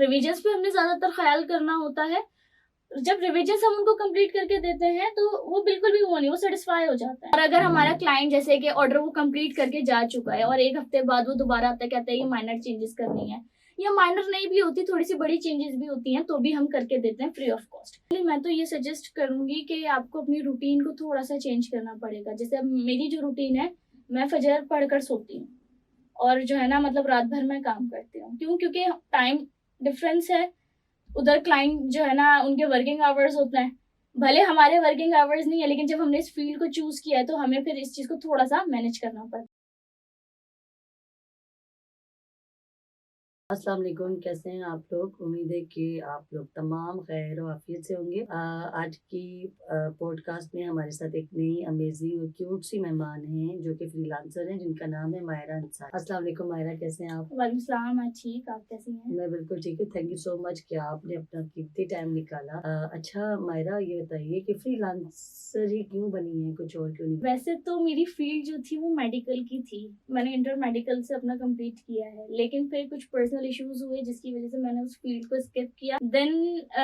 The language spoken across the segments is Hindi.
रिविजन्स पे हमने ज़्यादातर ख्याल करना होता है। जब रिविजन्स हम उनको कंप्लीट करके देते हैं तो वो बिल्कुल भी वो नहीं, वो सेटिस्फाई हो जाता है। और अगर हमारा क्लाइंट जैसे कि ऑर्डर वो कंप्लीट करके जा चुका है और 1 हफ्ते बाद वो दोबारा आता है, कहता है ये माइनर चेंजेस करनी है, या माइनर नहीं भी होती, थोड़ी सी बड़ी चेंजेस भी होती हैं, तो भी हम करके देते हैं फ्री ऑफ कॉस्ट। मैं तो ये सजेस्ट करूंगी कि आपको अपनी रूटीन को थोड़ा सा चेंज करना पड़ेगा। जैसे अब मेरी जो रूटीन है, मैं फजर पढ़कर सोती हूँ और जो है ना मतलब रात भर मैं काम करती हूँ। क्यों? क्योंकि टाइम डिफरेंस है, उधर क्लाइंट जो है ना उनके वर्किंग आवर्स होते हैं, भले हमारे वर्किंग आवर्स नहीं है, लेकिन जब हमने इस फील्ड को चूज किया है तो हमें फिर इस चीज को थोड़ा सा मैनेज करना पड़ता है। अस्सलाम वालेकुम, कैसे हैं आप लोग? उम्मीद है कि आप लोग तमाम खैर और आफियत से होंगे। आज की पॉडकास्ट में हमारे साथ एक नई अमेजिंग और क्यूट सी मेहमान हैं जो कि फ्रीलांसर हैं, जिनका नाम है मायरा अंसारी। अस्सलाम वालेकुम मायरा, कैसे हैं आप? वालेकुम सलाम, मैं ठीक, आप कैसी हैं? मैं बिल्कुल ठीक हूँ। थैंक यू सो मच कि आपने अपना कीमती टाइम निकाला। अच्छा मायरा, ये बताइए कि फ्रीलांसर ही क्यों बनी है, कुछ और क्यों नहीं? वैसे तो मेरी फील्ड जो थी वो मेडिकल की थी, मैंने इंटर मेडिकल से अपना कंप्लीट किया है, लेकिन फिर कुछ पर्सनल इश्यूज हुए जिसकी वजह से मैंने उस फील्ड को स्किप किया। देन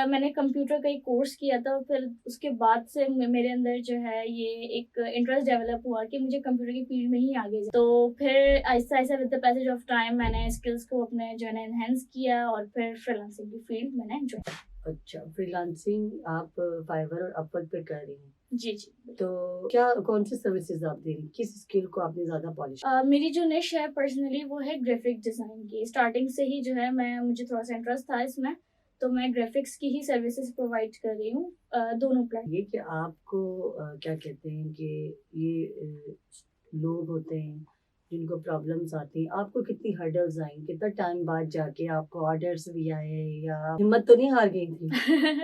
मैंने कंप्यूटर का एक कोर्स किया था, फिर उसके बाद से मेरे अंदर जो है ये एक इंटरेस्ट डेवलप हुआ कि मुझे कंप्यूटर की फील्ड में ही आगे तो फिर ऐसा ऐसा with the passage of time मैंने स्किल्स को अपने जो है एनहेंस किया और फिर फ्रीलांसिंग की फील्ड मैंने ज्वाइन। अच्छा, फ्रीलांसिंग आप फाइवर और अपवर्क पे कर रही हैं? जी जी। तो क्या कौन सी सर्विसेज आप दे रही हैं? किस स्किल को आपने ज्यादा पॉलिश? मेरी जो निश है पर्सनली वो है ग्राफिक डिज़ाइन की। स्टार्टिंग से ही जो है मुझे थोड़ा सा इंटरेस्ट था इसमें, तो मैं ग्राफिक्स की ही सर्विसेज प्रोवाइड कर रही हूँ दोनों प्लेटफॉर्म। ये कि आपको क्या कहते हैं कि ये लोग होते हैं जिनको प्रॉब्लम्स आती हैं, आपको कितनी हर्डल्स आई, कितना टाइम बाद जाके आपको ऑर्डर्स भी आए, या हिम्मत तो नहीं हार गई थी?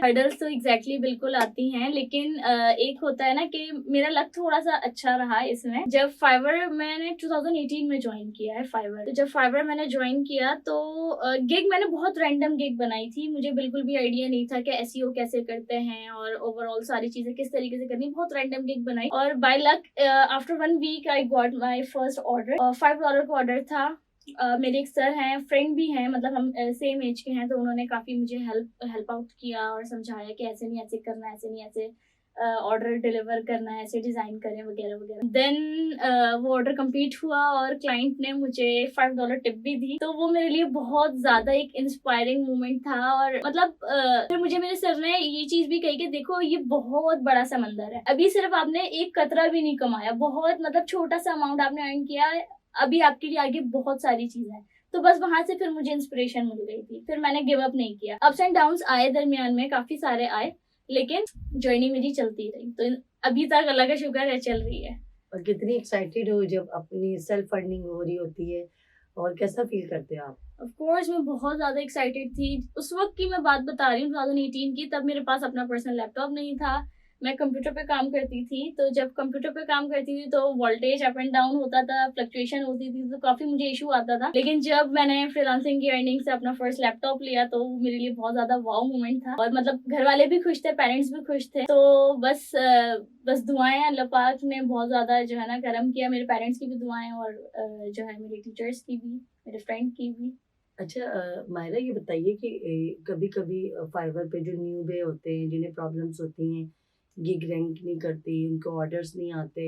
हर्डल्स तो एग्जैक्टली बिल्कुल आती हैं, लेकिन एक होता है ना कि मेरा लक थोड़ा सा अच्छा रहा इसमें। जब फाइवर मैंने 2018 में ज्वाइन किया है फाइवर, तो जब फाइवर मैंने ज्वाइन किया तो गिग मैंने बहुत रैंडम गिग बनाई थी, मुझे बिल्कुल भी आइडिया नहीं था कि एसईओ कैसे करते हैं और ओवरऑल सारी चीजें किस तरीके से करनी। बहुत रैंडम गिग बनाई और by luck after 1 week I got my first order. $5 का ऑर्डर था। मेरे एक सर हैं, फ्रेंड भी हैं, मतलब हम सेम एज के हैं, तो उन्होंने काफ़ी मुझे हेल्प आउट किया और समझाया कि ऐसे नहीं ऐसे करना है, ऐसे नहीं ऐसे ऑर्डर डिलीवर करना है, ऐसे डिज़ाइन करें वगैरह वगैरह। देन वो ऑर्डर कंप्लीट हुआ और क्लाइंट ने मुझे $5 टिप भी दी, तो वो मेरे लिए बहुत ज़्यादा एक इंस्पायरिंग मोमेंट था। और मतलब फिर मुझे मेरे सर ने ये चीज़ भी कही कि देखो ये बहुत बड़ा समंदर है, अभी सिर्फ आपने एक कतरा भी नहीं कमाया, बहुत मतलब छोटा सा अमाउंट आपने अर्न किया है, अभी आपके लिए आगे बहुत सारी चीजें हैं। तो बस वहां से फिर मुझे इंस्पिरेशन मिल गई थी, फिर मैंने गिव अप नहीं किया। अप्स एंड डाउन्स आए दरमियान में, काफी सारे आए, लेकिन जर्नी मेरी चलती रही, तो अभी तक अल्लाह का शुक्र है चल रही है। और कितनी एक्साइटेड हो जब अपनी सेल्फ फंडिंग हो रही होती है, और कैसा फील करते हैं आप? ऑफ कोर्स मैं बहुत ज्यादा एक्साइटेड थी। उस वक्त की मैं बात बता रही हूँ, 2018 की। तब मेरे पास अपना पर्सनल लैपटॉप नहीं था, मैं कंप्यूटर पे काम करती थी। तो जब कंप्यूटर पे काम करती थी तो वोल्टेज अप एंड डाउन होता था, फ्लक्चुएशन होती थी, तो काफी मुझे इशू आता था। लेकिन जब मैंने फ्रीलांसिंग की अर्निंग से अपना फर्स्ट लैपटॉप लिया तो मेरे लिए बहुत ज्यादा वाव मोमेंट था। और मतलब घर वाले भी खुश थे, पेरेंट्स भी खुश थे। तो बस दुआएं, अल्लाह पाक ने बहुत ज्यादा जो है ना करम किया, मेरे पेरेंट्स की भी दुआएं और जो है मेरे टीचर्स की भी, मेरे फ्रेंड की भी। अच्छा मायरा, ये बताइए कि कभी कभी फाइवर पे जो न्यू बे होते हैं, जिन्हें प्रॉब्लम्स होती हैं, गिग रैंक नहीं करती, उनको ऑर्डर्स नहीं आते,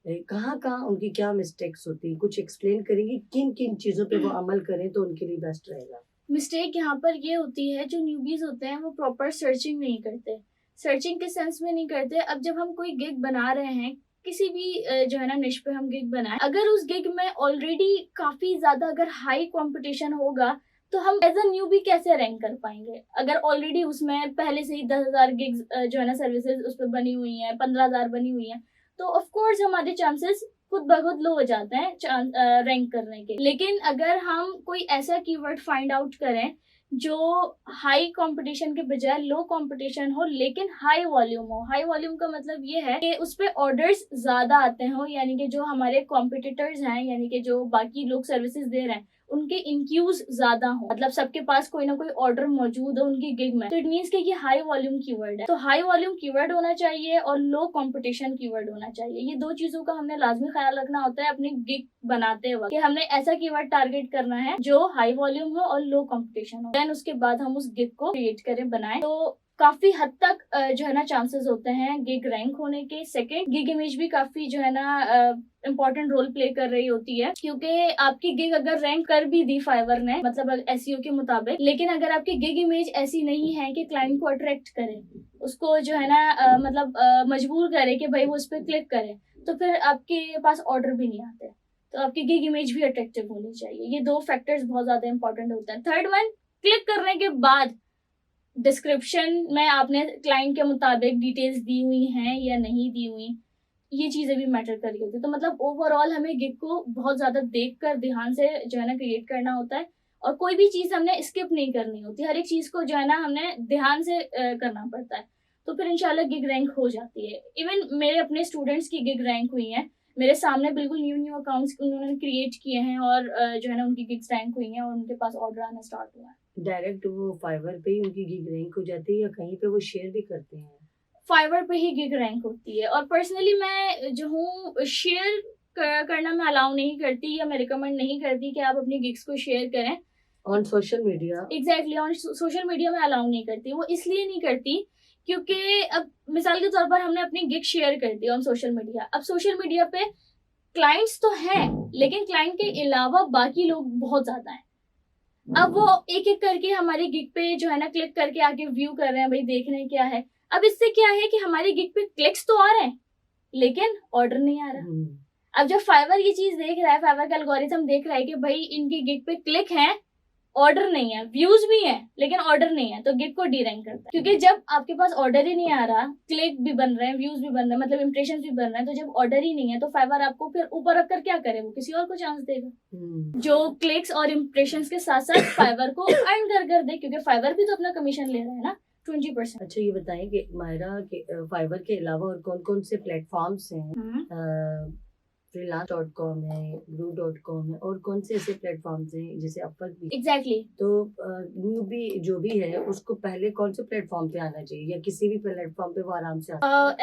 कहाँ कहाँ उनकी क्या मिस्टेक्स होती हैं, कुछ एक्सप्लेन करेंगी किन किन चीज़ों पे वो अमल करें तो उनके लिए बेस्ट रहेगा? मिस्टेक यहाँ पर ये होती है, जो न्यूबीज होते हैं वो प्रॉपर सर्चिंग नहीं करते, सर्चिंग के सेंस में नहीं करते। अब जब हम कोई गिग बना रहे हैं, किसी भी जो है ना निश पे हम गिग बनाए, अगर उस गिग में ऑलरेडी काफी ज्यादा अगर हाई कंपटीशन होगा तो हम एज अ न्यूबी कैसे रैंक कर पाएंगे? अगर ऑलरेडी उसमें पहले से ही 10,000 गिग्स जो है ना सर्विसेज उस पर बनी हुई हैं, 15,000 बनी हुई हैं, तो ऑफ कोर्स हमारे चांसेस खुद ब खुद लो हो जाते हैं रैंक करने के। लेकिन अगर हम कोई ऐसा कीवर्ड फाइंड आउट करें जो हाई कंपटीशन के बजाय लो कंपटीशन हो लेकिन हाई वॉल्यूम हो, हाई वॉल्यूम का मतलब ये है कि उस पे ऑर्डर्स ज्यादा आते हो, यानी कि जो हमारे कॉम्पिटिटर्स हैं, यानी कि जो बाकी लोग सर्विसेज दे रहे हैं उनके इनक्यूज ज्यादा हो, मतलब सबके पास कोई ना कोई ऑर्डर मौजूद है उनकी गिग में, तो इट मीन्स कि ये हाई वॉल्यूम कीवर्ड है। तो हाई वॉल्यूम कीवर्ड होना चाहिए और लो कंपटीशन कीवर्ड होना चाहिए। ये दो चीजों का हमने लाजमी ख्याल रखना होता है अपनी गिग बनाते वक्त, कि हमने ऐसा कीवर्ड टारगेट करना है जो हाई वॉल्यूम हो और लो कंपटीशन हो, देन उसके बाद हम उस गिग को क्रिएट करें, बनाएं, तो काफी हद तक जो है ना चांसेस होते हैं गिग रैंक होने के। सेकंड, गिग इमेज भी काफी जो है ना इम्पोर्टेंट रोल प्ले कर रही होती है, क्योंकि आपकी गिग अगर रैंक कर भी दी फाइवर ने, मतलब एसईओ के मुताबिक, लेकिन अगर आपकी गिग इमेज ऐसी नहीं है कि क्लाइंट को अट्रैक्ट करे, उसको जो है ना मजबूर करे कि भाई वो उस पर क्लिक करे, तो फिर आपके पास ऑर्डर भी नहीं आते। तो आपकी गिग इमेज भी अट्रैक्टिव होनी चाहिए। ये दो फैक्टर्स बहुत ज्यादा इंपॉर्टेंट होते हैं। थर्ड वन, क्लिक करने के बाद डिस्क्रिप्शन में आपने क्लाइंट के मुताबिक डिटेल्स दी हुई हैं या नहीं दी हुई, ये चीजें भी मैटर कर रही होती है। तो मतलब ओवरऑल हमें गिग को बहुत ज्यादा देखकर ध्यान से जो है ना क्रिएट करना होता है, और कोई भी चीज हमने स्किप नहीं करनी होती, हर एक चीज को जो है ना हमने ध्यान से करना पड़ता है, तो फिर इंशाल्लाह गिग रैंक हो जाती है। इवन मेरे अपने स्टूडेंट्स की गिग रैंक हुई है, मेरे सामने बिल्कुल न्यू अकाउंट्स उन्होंने क्रिएट किए हैं और जो है ना उनकी गिग्स रैंक हुई हैं और उनके पास ऑर्डर आना स्टार्ट हुआ है। डायरेक्ट वो फाइवर पे ही उनकी गिग रैंक हो जाती है या कहीं पे वो शेयर भी करते हैं? फाइवर पे ही गिग रैंक होती है, और पर्सनली मैं जो हूँ शेयर करना मैं अलाउ नहीं करती, या मैं रिकमेंड नहीं करती कि आप अपनी गिग्स को शेयर करें on social media. Exactly on social media में अलाउ नहीं करती। वो इसलिए नहीं करती क्योंकि अब मिसाल के तौर पर हमने अपनी गिग शेयर कर दी ऑन सोशल मीडिया, अब सोशल मीडिया पे क्लाइंट्स तो हैं लेकिन क्लाइंट के अलावा बाकी लोग बहुत ज्यादा हैं। अब वो एक एक करके हमारी गिग पे जो है ना क्लिक करके आके व्यू कर रहे हैं, भाई देख रहे हैं क्या है। अब इससे क्या है कि हमारी गिग पे क्लिक्स तो आ रहे हैं लेकिन ऑर्डर नहीं आ रहा। अब जब फाइवर ये चीज देख रहा है, फाइवर का एल्गोरिथम देख रहा है कि भाई इनकी गिग पे क्लिक है, ऑर्डर नहीं है, व्यूज भी है लेकिन ऑर्डर नहीं है, तो गिग को डी रैंक करता है। क्योंकि जब आपके पास ऑर्डर ही नहीं आ रहा, क्लिक भी बन रहे हैं, व्यूज भी बन रहे हैं, मतलब इंप्रेशन भी बन रहे हैं, तो जब ऑर्डर ही नहीं है तो फाइवर आपको फिर ऊपर रखकर क्या करे, वो किसी और को चांस देगा जो क्लिक्स और इंप्रेशन के साथ साथ फाइवर को अर्न कर दे, क्योंकि फाइवर भी तो अपना कमीशन ले रहा है ना 20%। अच्छा ये बताएं कि मायरा के फाइवर के अलावा और कौन कौन से प्लेटफॉर्म्स हैं? freelance.com है, blue.com है, और कौन से ऐसे प्लेटफॉर्म्स हैं जैसे अपवर्क भी? एग्जैक्टली। तो न्यूबी जो भी है उसको पहले कौन से प्लेटफॉर्म पे आना चाहिए या किसी भी प्लेटफॉर्म पे वो आराम से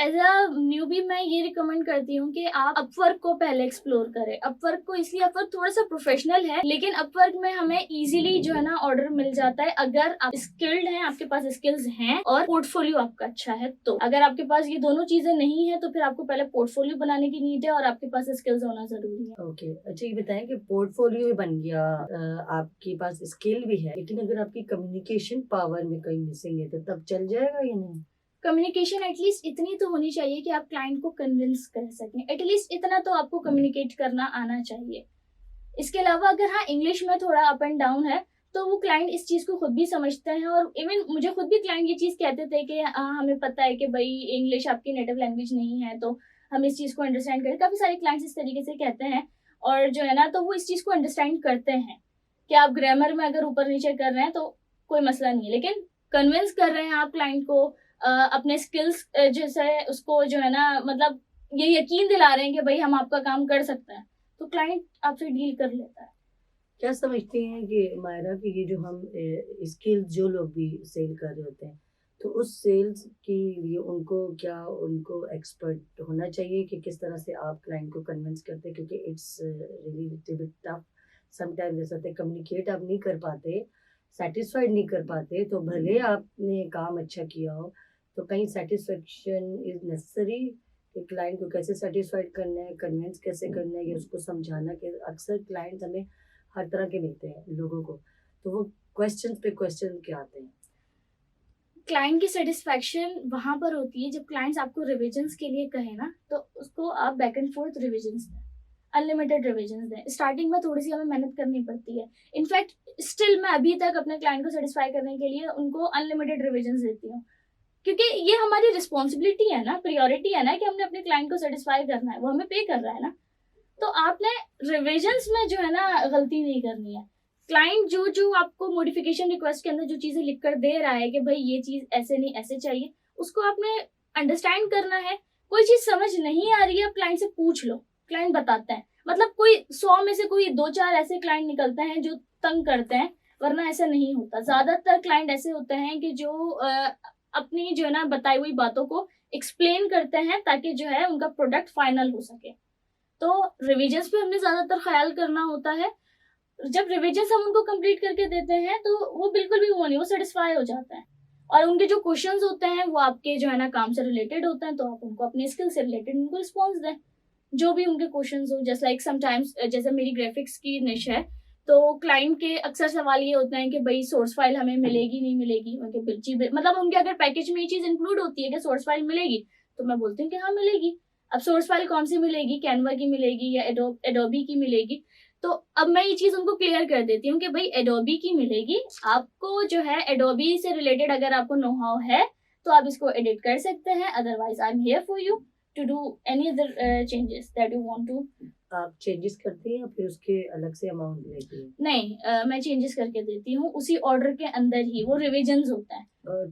एज अ न्यूबी मैं ये रिकमेंड करती हूँ कि आप अपवर्क को पहले एक्सप्लोर करें। अपवर्क को इसलिए, अपवर्क थोड़ा सा प्रोफेशनल है लेकिन अपवर्क में हमें इजीली जो है ना ऑर्डर मिल जाता है अगर आप स्किल्ड हैं, आपके पास स्किल्स हैं और पोर्टफोलियो आपका अच्छा है। तो अगर आपके पास ये दोनों चीजें नहीं है तो फिर आपको पहले पोर्टफोलियो बनाने की नीड है और आपके पास स्किल्स होना जरूरी है। ओके अच्छा ये बताएं कि पोर्टफोलियो भी बन गया, आपके पास स्किल भी है, लेकिन अगर आपकी कम्युनिकेशन पावर में कहीं मिसिंग है तो तब चल जाएगा या नहीं? कम्युनिकेशन एटलीस्ट इतनी तो होनी चाहिए कि आप क्लाइंट को कन्विंस कर सकें, एटलीस्ट इतना तो आपको कम्युनिकेट करना आना चाहिए। इसके अलावा अगर हाँ इंग्लिश में थोड़ा अप एंड डाउन है तो वो क्लाइंट इस चीज को खुद भी समझते हैं, और इवन मुझे खुद भी क्लाइंट ये चीज कहते थे कि हमें पता है कि भाई इंग्लिश आपकी नेटिव लैंग्वेज नहीं है तो हम इस चीज को अंडरस्टैंड करें। काफी सारे क्लाइंट्स इस तरीके से कहते हैं और जो है ना तो वो इस चीज को अंडरस्टैंड करते हैं कि आप ग्रामर में अगर ऊपर नीचे कर रहे हैं तो कोई मसला नहीं है, लेकिन कन्विंस कर रहे हैं आप क्लाइंट को अपने स्किल्स जैसे उसको जो है ना मतलब ये यकीन दिला रहे हैं कि भाई हम आपका काम कर सकते हैं, तो क्लाइंट आपसे डील कर लेता है। क्या समझती हैं कि मायरा कि ये जो हम स्किल्स जो लोग भी सेल कर रहे होते हैं तो उस सेल्स के लिए उनको एक्सपर्ट होना चाहिए कि किस तरह से आप क्लाइंट को कन्विंस करते हैं, क्योंकि it's really bit tough sometimes. जैसा होता है कम्युनिकेट आप नहीं कर पाते, सेटिस्फाइड नहीं कर पाते, तो भले आपने काम अच्छा किया हो तो कहीं सेटिस्फेक्शन इज नेसेसरी कि क्लाइंट को कैसे सेटिस्फाइड करना है, कन्विंस कैसे करना है या उसको समझाना। कि अक्सर क्लाइंट हमें हर तरह के मिलते हैं लोगों को, तो वो क्वेश्चन पे क्वेश्चन के आते हैं। क्लाइंट की सेटिस्फैक्शन वहां पर होती है जब क्लाइंट्स आपको रिविजन्स के लिए कहे ना, तो उसको आप बैक एंड फोर्थ रिविजन्स दें, अनलिमिटेड रिविजन्स दें। स्टार्टिंग में थोड़ी सी हमें मेहनत करनी पड़ती है, इनफैक्ट स्टिल मैं अभी तक अपने क्लाइंट को सेटिस्फाई करने के लिए उनको अनलिमिटेड रिविजन्स देती हूँ, क्योंकि ये हमारी रिस्पॉन्सिबिलिटी है ना, प्रायोरिटी है ना कि हमने अपने क्लाइंट को सेटिस्फाई करना है, वो हमें पे कर रहा है ना, तो आपने रिविजन्स में जो है ना गलती नहीं करनी है। क्लाइंट जो आपको मॉडिफिकेशन रिक्वेस्ट के अंदर जो चीजें लिख कर दे रहा है कि भाई ये चीज ऐसे नहीं ऐसे चाहिए, उसको आपने अंडरस्टैंड करना है। कोई चीज समझ नहीं आ रही है, आप क्लाइंट से पूछ लो, क्लाइंट बताते हैं। मतलब कोई 100 में से कोई 2-4 ऐसे क्लाइंट निकलते हैं जो तंग करते हैं, वरना ऐसा नहीं होता। ज्यादातर क्लाइंट ऐसे होते हैं कि जो अपनी जो है ना बताई हुई बातों को एक्सप्लेन करते हैं ताकि जो है उनका प्रोडक्ट फाइनल हो सके। तो रिविजन्स पे हमने ज्यादातर ख्याल करना होता है। जब रिविजन्स हम उनको कंप्लीट करके देते हैं तो वो बिल्कुल भी वो नहीं, वो सेटिस्फाई हो जाता है। और उनके जो क्वेश्चंस होते हैं वो आपके जो है ना काम से रिलेटेड होते हैं, तो आप उनको अपने स्किल से रिलेटेड उनको रिस्पॉन्स दें, जो भी उनके क्वेश्चंस हो। जैसे लाइक समटाइम्स जैसे मेरी ग्राफिक्स की निश है, तो क्लाइंट के अक्सर सवाल ये होते हैं कि भाई सोर्स फाइल हमें मिलेगी नहीं मिलेगी। उनके मतलब उनके अगर पैकेज में ये चीज इंक्लूड होती है कि सोर्स फाइल मिलेगी, तो मैं बोलती हूँ कि हाँ मिलेगी। अब सोर्स फाइल कौन सी मिलेगी, कैनवा की मिलेगी या एडोबी की मिलेगी, तो अब मैं ये चीज उनको क्लियर कर देती हूँ कि भाई एडोबी की मिलेगी। आपको जो है एडोबी से रिलेटेड अगर आपको नो हाउ है तो आप इसको एडिट कर सकते हैं, otherwise I am here for you to do any other changes that you want to. आप चेंजेस करती हैं या फिर उसके अलग से अमाउंट लेती हैं? नहीं, मैं चेंजेस करके देती हूँ उसी ऑर्डर के अंदर ही, वो रिविजन्स होता है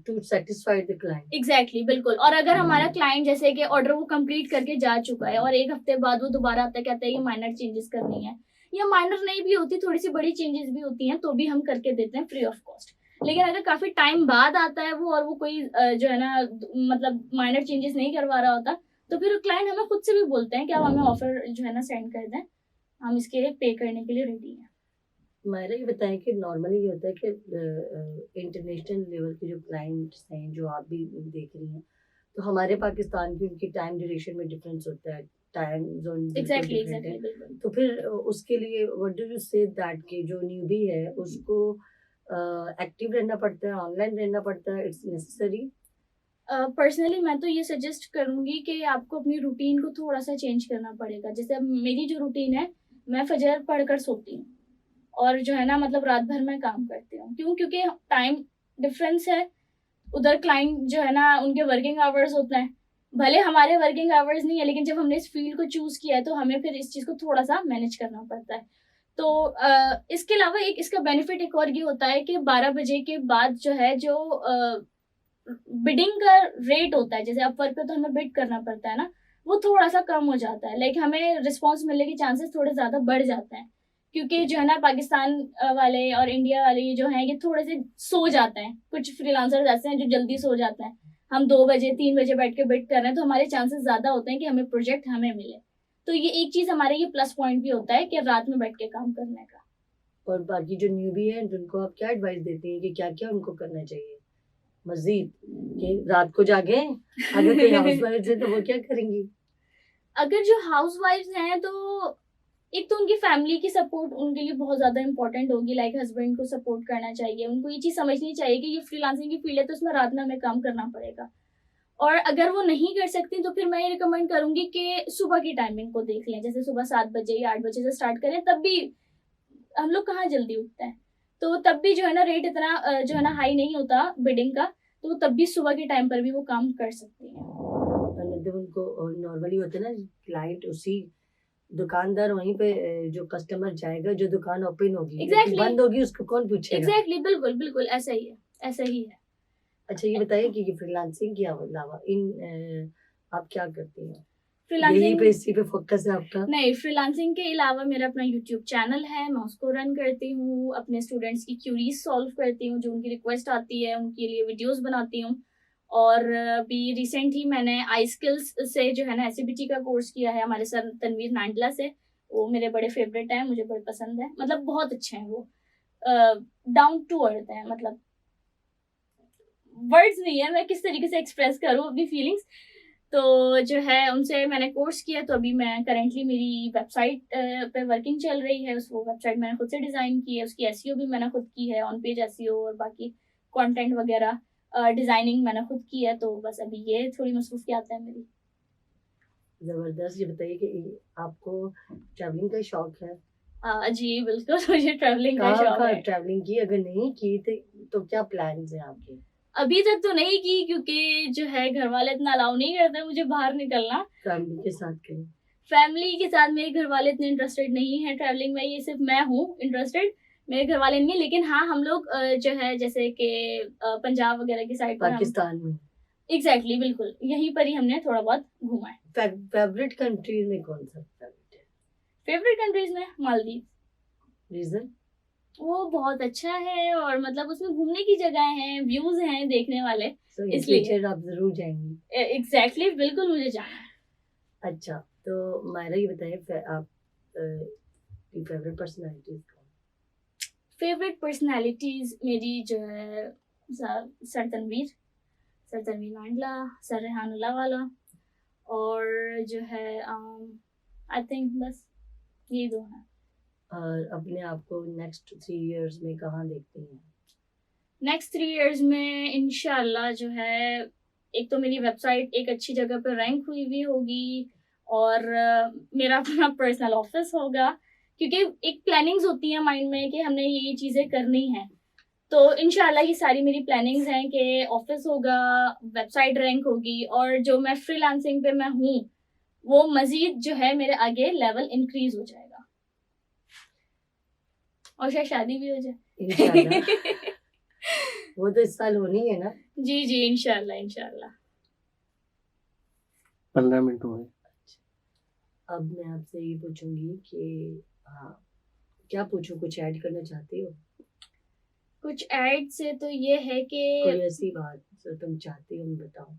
to satisfy the client. Exactly बिल्कुल। और अगर हमारा क्लाइंट जैसे कि ऑर्डर वो कंप्लीट करके जा चुका है और एक हफ्ते बाद वो दोबारा आता है, कहता है ये माइनर चेंजेस करनी है, या माइनर नहीं भी होती, थोड़ी सी बड़ी चेंजेस भी होती हैं, तो भी हम करके देते हैं फ्री ऑफ कॉस्ट। लेकिन अगर काफी टाइम बाद आता है वो और वो कोई जो है ना मतलब माइनर चेंजेस नहीं करवा रहा होता, तो फिर क्लाइंट हमें खुद से भी बोलते हैं कि आप हमें ऑफर जो है ना सेंड कर दें, हम इसके लिए पे करने के लिए रेडी हैं। मायरा ये बताएं कि नॉर्मली ये होता है कि इंटरनेशनल लेवल के जो क्लाइंट्स हैं जो आप भी देख रही हैं, तो हमारे पाकिस्तान की उनकी टाइम ड्यूरेशन में डिफरेंस होता है, टाइम जोन एग्जैक्टली डिफरेंट है। बिल्कुल। तो फिर उसके लिए what do you say that कि जो न्यूबी है उसको एक्टिव रहना पड़ता है, ऑनलाइन रहना पड़ता है, इट्स नेसेसरी? पर्सनली मैं तो ये सजेस्ट करूंगी कि आपको अपनी रूटीन को थोड़ा सा चेंज करना पड़ेगा। जैसे अब मेरी जो रूटीन है, मैं फजर पढ़कर सोती हूँ और जो है ना मतलब रात भर मैं काम करती हूँ। क्यों? क्योंकि टाइम डिफरेंस है, उधर क्लाइंट जो है ना उनके वर्किंग आवर्स होते हैं, भले हमारे वर्किंग आवर्स नहीं है, लेकिन जब हमने इस फील्ड को चूज किया है तो हमें फिर इस चीज को थोड़ा सा मैनेज करना पड़ता है। तो इसके अलावा एक इसका बेनिफिट एक और ये होता है कि 12 बजे के बाद जो है जो बिडिंग का रेट होता है, जैसे अपवर्क पे तो हमें बिड करना पड़ता है ना, वो थोड़ा सा कम हो जाता है। लाइक हमें रिस्पॉन्स मिलने के चांसेस थोड़े ज्यादा बढ़ जाते हैं, क्योंकि जो है ना पाकिस्तान वाले और इंडिया वाले जो हैं ये थोड़े से सो जाते हैं। कुछ फ्रीलांसर्स ऐसे हैं जो जल्दी सो जाते हैं। हम 2 बजे 3 बजे बैठ के बिड कर रहे हैं, तो हमारे चांसेस ज्यादा होते हैं कि हमें प्रोजेक्ट हमें मिले। तो ये एक चीज हमारे ये प्लस पॉइंट भी होता है कि रात में बैठ के काम करने का। और बाकी जो न्यूबी है उनको आप क्या एडवाइस देती हैं कि क्या क्या उनको करना चाहिए मजीद, कि रात को जागे? अगर कोई हाउस वाइफ है तो वो क्या करेंगी? अगर जो हाउस वाइफ हैं तो एक तो उनकी फैमिली की सपोर्ट उनके लिए बहुत ज्यादा इंपॉर्टेंट होगी। लाइक हस्बैंड को सपोर्ट करना चाहिए, उनको ये चीज समझनी चाहिए कि ये फ्रीलांसिंग की फील्ड है तो उसमें रात में हमें काम करना पड़ेगा। और अगर वो नहीं कर सकती तो फिर मैं ये रिकमेंड करूंगी कि सुबह की टाइमिंग को देख लें। जैसे सुबह 7 बजे या 8 बजे से स्टार्ट करें, तब भी हम लोग कहाँ जल्दी उठते हैं, तो तब भी जो है ना रेट इतना जो है ना हाई नहीं होता बिडिंग का, तो तब भी सुबह के टाइम पर भी वो काम कर सकती हैं। मतलब उनको नॉर्मली होता है ना क्लाइंट उसी दुकानदार वहीं पे जो कस्टमर जाएगा, जो दुकान ओपन होगी Exactly. बंद होगी उसको कौन पूछेगा? एग्जैक्टली बिल्कुल बिल्कुल ऐसा ही है, ऐसा ही है। अच्छा ये बताइए कि ये फ्रीलांसिंग के अलावा इन आप क्या करती हैं? यही फ्रीलांसिंग पे इसी पे फोकस है आपका? नहीं, फ्रीलांसिंग के अलावा मेरा अपना यूट्यूब चैनल है, मैं उसको रन करती हूँ, अपने स्टूडेंट्स की क्यूरीज सॉल्व करती हूँ, जो उनकी रिक्वेस्ट आती है उनके लिए वीडियोस बनाती हूँ। और अभी रिसेंट ही मैंने आई स्किल्स से जो है ना एससीबीटी का कोर्स किया है हमारे सर तनवीर नांडला से। वो मेरे बड़े फेवरेट हैं, मुझे बड़े पसंद है, मतलब बहुत अच्छे हैं वो, डाउन टू अर्थ है। मतलब वर्ड्स नहीं है मैं किस तरीके से एक्सप्रेस करूँ अपनी फीलिंग्स। तो जो है उनसे मैंने कोर्स किया, तो अभी मैं करेंटली मेरी वेबसाइट पे वर्किंग चल रही है। उस वो वेबसाइट मैंने खुद से डिज़ाइन की है, उसकी एसईओ भी मैंने खुद की है, ऑन पेज एसईओ और बाकी कंटेंट वगैरह डिज़ाइनिंग मैंने खुद की है। तो बस अभी ये थोड़ी मसरूफियात है मेरी। जबरदस्त। ये बताइए कि आपको ट्रैवलिंग का शौक है? जी बिल्कुल, मुझे ट्रैवलिंग का शौक कहाँ है। ट्रैवलिंग की? अगर नहीं की तो क्या प्लान्स हैं आपके? अभी तक तो नहीं की, क्योंकि जो है घर वाले इतना अलाउ नहीं करते मुझे बाहर निकलना। फैमिली के साथ कहीं? फैमिली के साथ मेरे घर वाले इतने इंटरेस्टेड नहीं है ट्रैवलिंग में, ये सिर्फ मैं हूँ इंटरेस्टेड, मेरे घर वाले नहीं है। लेकिन हाँ हम लोग जो है जैसे कि पंजाब वगैरह की साइड पर पाकिस्तान में? एग्जैक्टली बिल्कुल, यहीं पर ही हमने थोड़ा बहुत घूमा है। फेवरेट कंट्रीज में कौन सा फेवरेट है? फेवरेट कंट्रीज में मालदीव। रीजन? वो बहुत अच्छा है और मतलब उसमें घूमने की जगह है, व्यूज हैं देखने वाले, सो इसलिए। फ्यूचर आप जरूर जाएंगी? एग्जैक्टली बिल्कुल मुझे जाना है। अच्छा, तो मायरा ये बताइए आप की फेवरेट पर्सनालिटीज कौन? फेवरेट पर्सनालिटीज मेरी जो है सर तनवीर नाइंडला, सर रेहानुल्लाह वाला, और जो है आई थिंक बस ये दो हैं। और अपने आप को नेक्स्ट 3 इयर्स में कहाँ देखती हैं? नेक्स्ट 3 इयर्स में इंशाल्लाह जो है, एक तो मेरी वेबसाइट एक अच्छी जगह पर रैंक हुई होगी, और मेरा अपना पर्सनल ऑफिस होगा, क्योंकि एक प्लानिंग्स होती हैं माइंड में कि हमने ये चीज़ें करनी है। तो इंशाल्लाह ये सारी मेरी प्लानिंग्स हैं कि ऑफिस होगा, वेबसाइट रैंक होगी, और जो मैं फ्रीलांसिंग पे मैं हूँ वो मजीद जो है मेरे आगे लेवल इंक्रीज हो जाएगा, और शायद शादी भी हो जाए इंशाल्लाह। वो तो इस साल होनी है ना? जी जी, इंशाल्लाह। 15 मिनट हो गए। अब मैं आपसे ये पूछूंगी कि हाँ, क्या पूछूं, कुछ ऐड करना चाहती हो? कुछ ऐड से तो ये है कि कोई ऐसी बात जो तुम चाहती हो बताओ।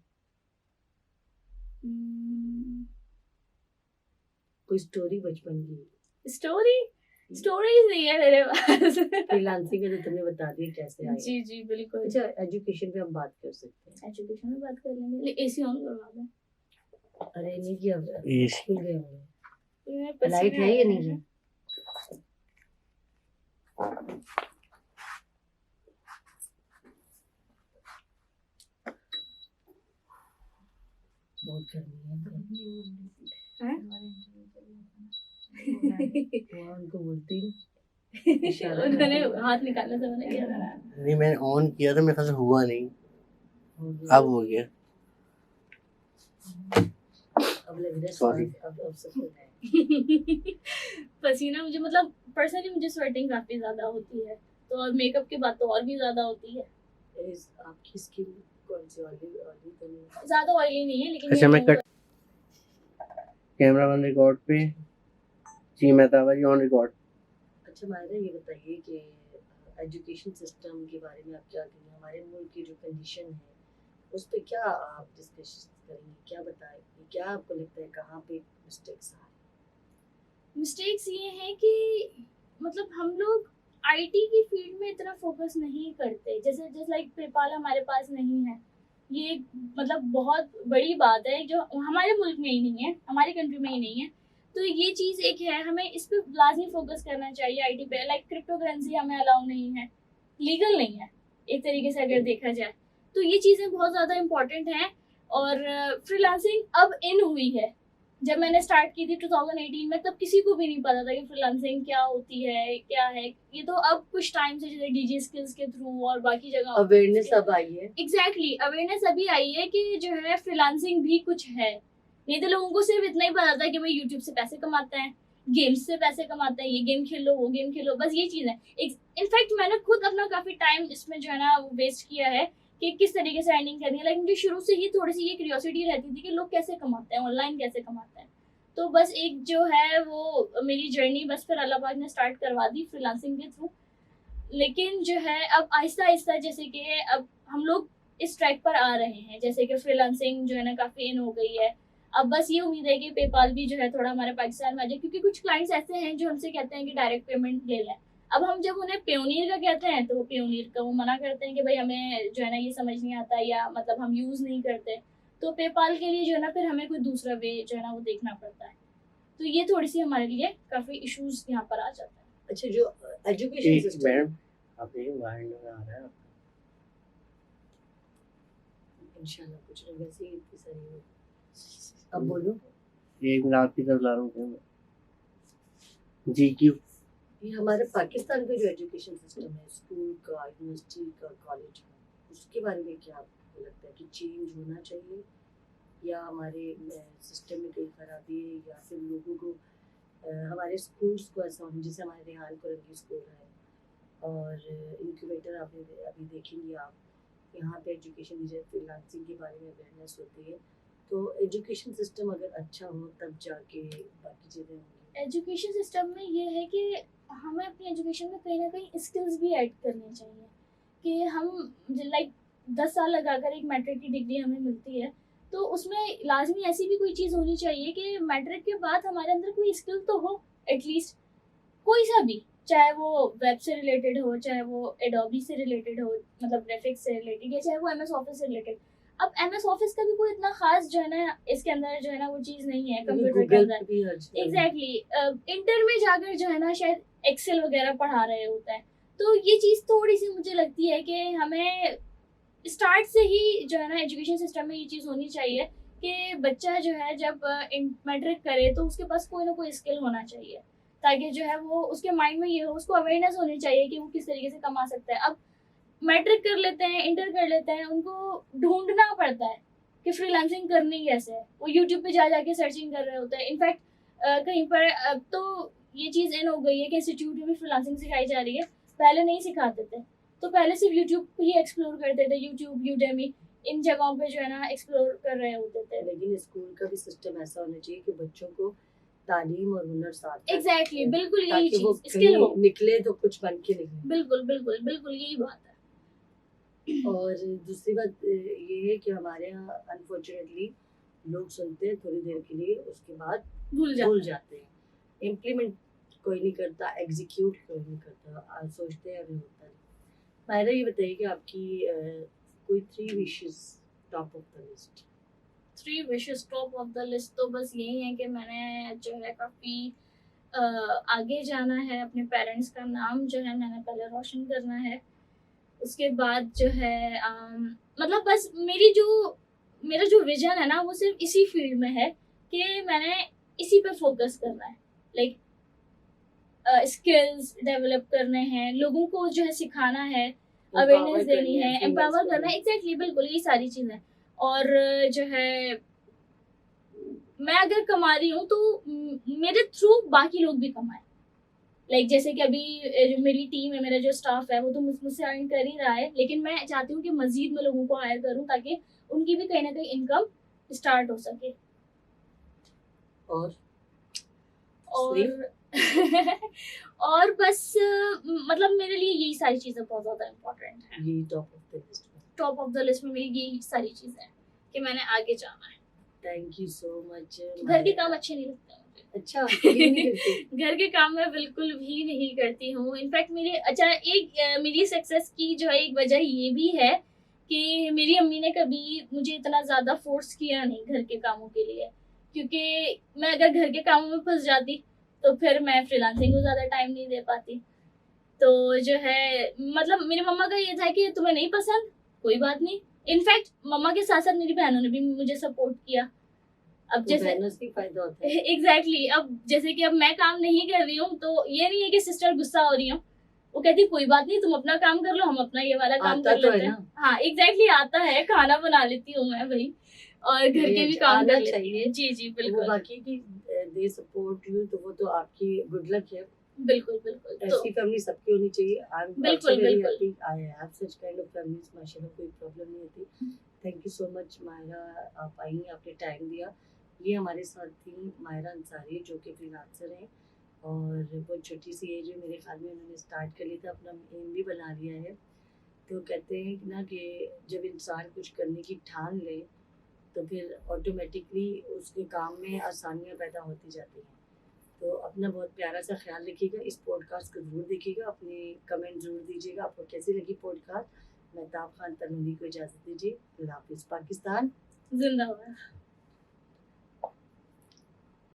कोई स्टोरी बचपन की? स्टोरीज नहीं है मेरे पास। फ्रीलांसिंग का तो तुमने बता दिया कैसे आई। जी जी बिल्कुल। अच्छा, एजुकेशन पे हम बात कर सकते हैं? एजुकेशन में बात कर लेंगे, एसी ऑन करवा दें। अरे नहीं किया, ये स्कूल गए होंगे। ये पसीने लाइट है या नहीं है? बहुत गर्मी है। वहाँ उनको बोलती हूँ। उन्होंने हाथ निकालने से मैंने किया था। नहीं, मैंने ऑन किया था, मेरे ख्याल से हुआ नहीं, अब हो गया। अब लग रहा है Sorry. अब सब है। पसीना मुझे, मतलब पर्सनली मुझे स्वेटिंग काफी ज्यादा होती है, तो और मेकअप की बात तो और भी ज्यादा होती है। आपकी स्किन कौन सी ऑयली तो नहीं? ज्यादा ऑयली नहीं है, लेकिन अच्छा, ये मैं तो- कट कैमरा वन रिकॉर्ड पे। जी मेहताबा जी ऑन रिकॉर्ड। अच्छा मायरा, ये बताइए कि एजुकेशन सिस्टम के बारे में आप क्या कहेंगे? हमारे मुल्क की जो कंडीशन है उस पर क्या आप डिस्कशन करेंगे? क्या बताएंगे, क्या आपको लगता है कहाँ पे मिस्टेक्स आ रही हैं? मिस्टेक्स ये हैं कि मतलब हम लोग आईटी की फील्ड में इतना फोकस नहीं करते, जैसे लाइक पेपाल हमारे पास नहीं है, ये मतलब बहुत बड़ी बात है जो हमारे मुल्क में ही नहीं है, हमारी कंट्री में ही नहीं है। तो ये चीज़ एक है, हमें इस पे लाजमी फोकस करना चाहिए आईटी पे। लाइक क्रिप्टो करेंसी हमें अलाउ नहीं है, लीगल नहीं है एक तरीके से अगर देखा जाए, तो ये चीज़ें बहुत ज़्यादा इम्पोर्टेंट हैं। और फ्रीलांसिंग अब इन हुई है, जब मैंने स्टार्ट की थी 2018 में, तब किसी को भी नहीं पता था कि फ्रीलांसिंग क्या होती है, क्या है ये। तो अब कुछ टाइम से जैसे डीजी स्किल्स के थ्रू और बाकी जगह अवेयरनेस अब आई है। एग्जैक्टली अवेयरनेस अभी आई है कि जो है फ्रीलांसिंग भी कुछ है। नहीं तो लोगों को सिर्फ इतना ही पता था कि भाई यूट्यूब से पैसे कमाते हैं, गेम्स से पैसे कमाते हैं, ये गेम खेलो वो गेम खेलो, बस ये चीज़ है। इनफैक्ट मैंने खुद अपना काफ़ी टाइम इसमें जो है ना वेस्ट किया है कि किस तरीके से अर्निंग करनी है। लाइक मुझे शुरू से ही थोड़ी सी ये क्यूरियोसिटी रहती थी कि लोग कैसे कमाते हैं, ऑनलाइन कैसे कमाते हैं। तो बस एक जो है वो मेरी जर्नी बस फिर अल्लाह पाक ने स्टार्ट करवा दी फ्रीलांसिंग के थ्रू। लेकिन जो है अब आहिस्ता आहिस्ता जैसे कि अब हम लोग इस ट्रैक पर आ रहे हैं, जैसे कि फ्रीलांसिंग जो है ना काफ़ी इन हो गई है। अब बस ये उम्मीद है कि पेपाल भी जो है थोड़ा हमारे पाकिस्तान में आ जाए, क्योंकि कुछ क्लाइंट्स ऐसे हैं जो हमसे कहते हैं कि डायरेक्ट पेमेंट ले लें। अब हम जब उन्हें पेयोनियर का कहते हैं तो वो पेयोनियर का वो मना करते हैं कि भाई हमें जो है ना ये समझ नहीं आता, या मतलब हम यूज़ नहीं करते। तो पेपाल के लिए जो है ना फिर हमें कोई दूसरा वे जो है ना वो देखना पड़ता है। तो ये थोड़ी सी हमारे लिए काफ़ी इश्यूज यहाँ पर आ जाते हैं। अच्छा, जो एजुकेशन एक सिस्टम मैडम आप देखिए बाहर में आ रहा है आपका। इंशाल्लाह कुछ नहीं, वैसे ही इतनी सारी हो। अब बोलो। एक मिनट आपकी तरफ ला रहा हूँ कैमरा। जी क्यों? ये हमारे पाकिस्तान का जो एजुकेशन सिस्टम है, स्कूल का, यूनिवर्सिटी का, कॉलेज का, उसके बारे में क्या आपको लगता है कि चेंज होना चाहिए, या हमारे सिस्टम में कोई खराबी है, या फिर लोगों को हमारे स्कूल्स को ऐसा होना, जैसे हमारे रेहान कोरंगी स्कूल है और इंक्यूबेटर आपने अभी देखेंगे आप, यहाँ पे एजुकेशन दी जाए, फ्रीलांसिंग के बारे में अवेयरनेस होती है। तो एजुकेशन सिस्टम अगर अच्छा हो तब जाके बाकी चीज़ें होंगी। एजुकेशन सिस्टम में ये है कि हमें अपनी एजुकेशन में कहीं ना कहीं स्किल्स भी ऐड करने चाहिए कि हम लाइक 10 साल लगाकर एक मैट्रिक की डिग्री हमें मिलती है, तो उसमें लाजमी ऐसी भी कोई चीज़ होनी चाहिए कि मैट्रिक के बाद हमारे अंदर कोई स्किल तो हो एटलीस्ट, कोई सा भी, चाहे वो वेब से रिलेटेड हो, चाहे वो एडोबी से रिलेटेड हो, मतलब ग्राफिक्स से रिलेटेड, या चाहे वो एमएस ऑफिस से रिलेटेड। अब एमएस ऑफिस का भी कोई इतना खास जो है ना इसके अंदर जो है ना वो चीज़ नहीं है कंप्यूटर के गूगल अंदर। पे भी हर चीज़ एग्जैक्टली इंटर में जाकर जो है ना शायद एक्सेल वगैरह पढ़ा रहे होते हैं, तो ये चीज़ थोड़ी सी मुझे लगती है कि हमें स्टार्ट से ही जो है ना एजुकेशन सिस्टम में ये चीज़ होनी चाहिए कि बच्चा जो है जब मैट्रिक करे तो उसके पास कोई ना कोई स्किल होना चाहिए, ताकि जो है वो उसके माइंड में ये हो, उसको अवेयरनेस होनी चाहिए कि वो किस तरीके से कमा सकता है। अब मैट्रिक कर लेते हैं, इंटर कर लेते हैं, उनको ढूंढना पड़ता है कि फ्रीलांसिंग करनी कैसे है, वो यूट्यूब पे जा जाके सर्चिंग कर रहे होते हैं। इनफैक्ट कहीं पर अब तो ये चीज़ इन हो गई है कि इंस्टीट्यूट में भी फ्रीलांसिंग सिखाई जा रही है, पहले नहीं सिखाते थे, तो पहले सिर्फ यूट्यूब ही एक्सप्लोर करते थे, यूट्यूब, यूडेमी, इन जगहों पे जो है ना एक्सप्लोर कर रहे होते थे। लेकिन स्कूल का भी सिस्टम ऐसा होना चाहिए कि बच्चों को तालीम और हुनर साथ साथ एग्जैक्टली है, बिल्कुल यही ताकि वो चीज़ स्किल हो। कहीं निकले तो कुछ बन के निकले। बिल्कुल बिल्कुल बिल्कुल यही बात है। और दूसरी बात ये है कि हमारे यहाँ अनफॉर्चुनेटली लोग सुनते हैं थोड़ी देर के लिए, उसके बाद भूल भूल जाते जाते हैं। इम्प्लीमेंट कोई नहीं करता, एग्जीक्यूट कोई नहीं करता, आज सोचते हैं अभी होता नहीं। मायरा ये बताइए कि आपकी कोई 3 wishes top of the list. 3 wishes top of the list तो बस यही है कि मैंने जो है काफ़ी आगे जाना है, अपने पेरेंट्स का नाम जो है मैंने पहले रोशन करना है, उसके बाद जो है मतलब बस मेरा जो विजन है ना वो सिर्फ इसी फील्ड में है कि मैंने इसी पे फोकस करना है, लाइक स्किल्स डेवलप करने हैं, लोगों को जो है सिखाना है, अवेयरनेस देनी है, एम्पावर करना है। एग्जैक्टली बिल्कुल ये सारी चीज़ें। और जो है मैं अगर कमा रही हूँ तो मेरे थ्रू बाकी लोग भी कमाएं, लाइक जैसे कि अभी जो मेरी टीम है, मेरा जो स्टाफ है वो तो मुझसे अर्न कर ही रहा है, लेकिन मैं चाहती हूँ कि मजीद मैं लोगों को हायर करूँ ताकि उनकी भी कहीं ना कहीं इनकम स्टार्ट हो सके। और और बस मतलब मेरे लिए यही सारी चीज़ें बहुत ज़्यादा इम्पोर्टेंट है। ये टॉप ऑफ द लिस्ट में टॉप ऑफ द लिस्ट में मेरी यही सारी चीज़ें हैं कि मैंने आगे जाना है। Thank you so much. घर के काम अच्छे नहीं लगते मुझे। अच्छा, कभी नहीं करते? घर के काम मैं बिल्कुल भी नहीं करती हूँ। इनफैक्ट मेरी सक्सेस की जो है एक वजह ये भी है कि मेरी अम्मी ने कभी मुझे इतना ज़्यादा फोर्स किया नहीं घर के कामों के लिए, क्योंकि मैं अगर घर के कामों में फंस जाती तो फिर मैं फ्रीलांसिंग को ज़्यादा टाइम नहीं दे पाती। तो जो है मतलब मेरी मम्मा का ये था कि तुम्हें नहीं पसंद कोई बात नहीं। इनफैक्ट मम्मा के साथ साथ मेरी बहनों ने भी मुझे सपोर्ट किया। अब तो जैसे बहनों से ही फायदा होता है। एग्जैक्टली अब जैसे कि अब मैं काम नहीं कर रही हूँ तो ये नहीं है कि सिस्टर गुस्सा हो रही हो, वो कहती कोई बात नहीं तुम अपना काम कर लो, हम अपना ये वाला काम आता कर तो लेते है हैं। ना? हाँ एग्जैक्टली आता है, खाना बना लेती हूँ मैं भाई, और घर के भी काम आना कर लेती चाहिए। हूँ। जी जी वो बिल्कुल बाकी की दे सपोर्ट यू तो वो तो आपकी गुड लक है। बिल्कुल बिल्कुल। तो ऐसी फैमिली सबकी होनी चाहिए। आई एम बिल्कुल, बिल्कुल। Happy I have such kind of families, माशाल्लाह कोई प्रॉब्लम नहीं होती। Thank you so much Myra, आप आई, आपने टाइम दिया। ये हमारे साथ थी मायरा अंसारी जो कि फ्रीलांसर हैं और बहुत छोटी सी एज है, मेरे ख्याल में उन्होंने स्टार्ट कर लिया था, अपना एम भी बना लिया है। तो कहते हैं कि ना कि जब इंसान कुछ करने की ठान ले तो फिर ऑटोमेटिकली उसके काम में आसानियाँ पैदा होती जाती हैं। तो अपना बहुत प्यारा सा ख्याल रखिएगा, इस पॉडकास्ट को ज़रूर देखिएगा, अपने कमेंट ज़रूर दीजिएगा आपको कैसी लगी पॉडकास्ट। महताब खान तनूनी को इजाज़त दीजिए। अल्लाह हाफिज़। पाकिस्तान जिंदाबाद।